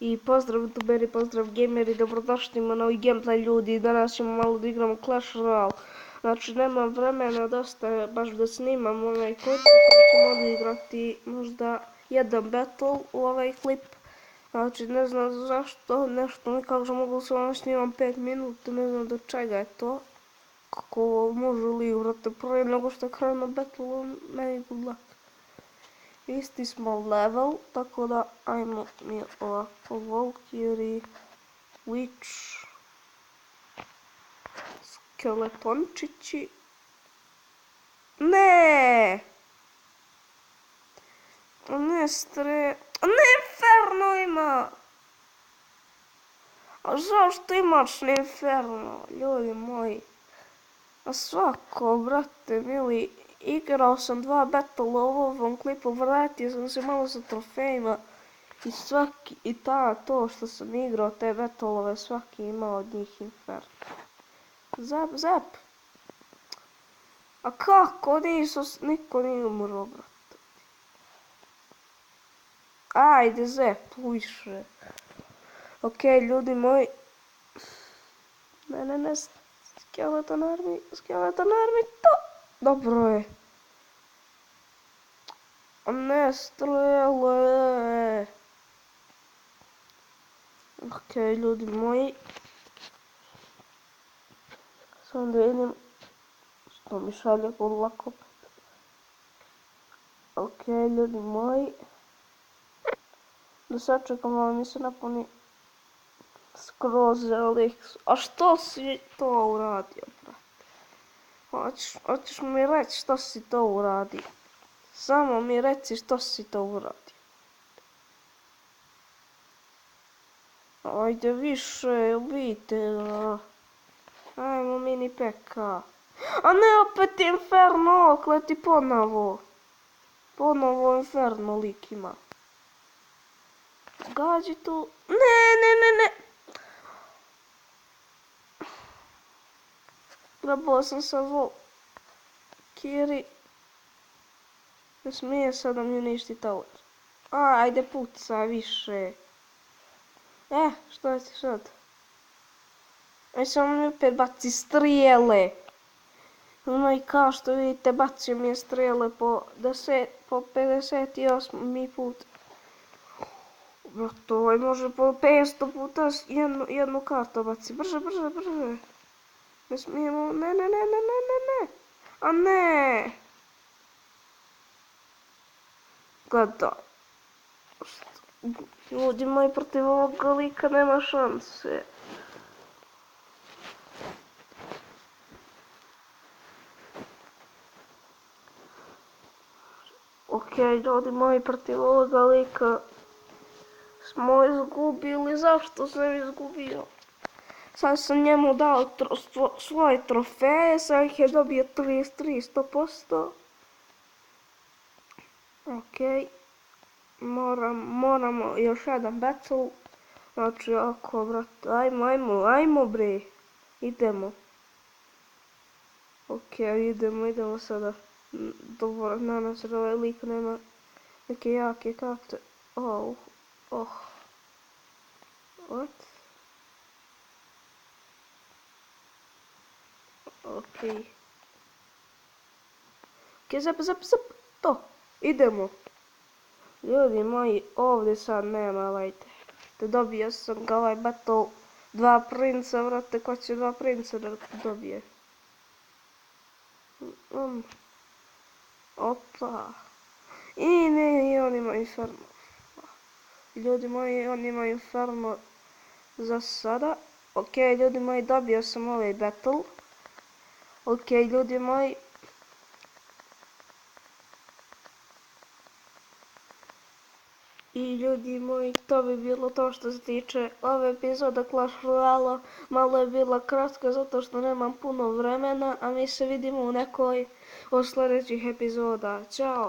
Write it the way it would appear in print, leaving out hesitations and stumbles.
I pozdrav youtuberi, pozdrav gameri, dobrodošli na novi gameplay ljudi. Danas ćemo malo da igramo Clash Royale. Znači nemam vremena dosta baš da snimam ovaj klip, pa ćemo odigrati možda jedan battle u ovaj klip. Znači ne znam zašto, nešto mi kaže mogu samo snimam 5 minuta, ne znam do čega je to. Kako može li vrati prije nego što krenu battle, meni good luck. Isti smo level, tako da ajmo mi ovako Valkyrie, Witch, skeletončići. Ne! Ne ne, Inferno ima! A zašto imaš Inferno, ljudi moji? A svako, brate mili, igrao sam 2 battle u ovom klipu, vratio sam se malo sa trofejima i svaki, i to što sam igrao te battle-ove, svaki imao od njih Inferno. Zap! A kako niko nije umro, brate? Ajde, Zap, više. Okej, ljudi moji. Ne, Skeleton Army, to! Dobro je. Ne strele. Okej, ljudi moji. Samo da vidim što mi šalje kod lako. Okej, ljudi moji. Da sačekam, ali mi se napuni skroz elix. A što si to uradio, brate? Hoćeš mi reći što si to uradio? Samo mi reci što si to uradio. Ajde više, ubijte ga. Ajmo mini peka. A ne, opet Inferno, kleti ponovo. Ponovo Inferno lik ima. Gađi tu. Ne. Grabao sam sa Valkyrie. Ne smije sad da mi uništi tower. Ajde puca više. Što ti sad? Samo mi opet baci strijele. No i kao što vidite bacio mi je strijele po 58. put. Brate, ovaj može po 500 puta jednu kartu baci. Brže. Ne smijemo, ne. A ne! Gledaj. Ljudi moji, protiv ovog lika nema šanse. Okej, ljudi moji, protiv ovoga lika smo izgubili. Zašto sam izgubio? Sad sam njemu dao svoje trofeje, sad ih je dobio 33, 100%. Okej. Moramo još jedan battle. Znači ako, brate, ajmo bre. Idemo. Okej, idemo sada. Dobro, nadam se da ovaj lik nema neke jake karte. What? Okej, zap, to, idemo. Ljudi moji, ovdje sad nema, lajte. Da dobio sam ga ovaj battle 2 princa, vrate, ko će 2 princa da dobije? Opa. I ne, on ima Inferno. Ljudi moji, on ima Inferno za sada. Okej, ljudi moji, dobio sam ovaj battle. Okej, ljudi moji. I ljudi moji, to bi bilo to što se tiče ove epizode Clash Royale. Malo je bila kratka zato što nemam puno vremena, a mi se vidimo u nekoj od sljedećih epizoda. Ćao!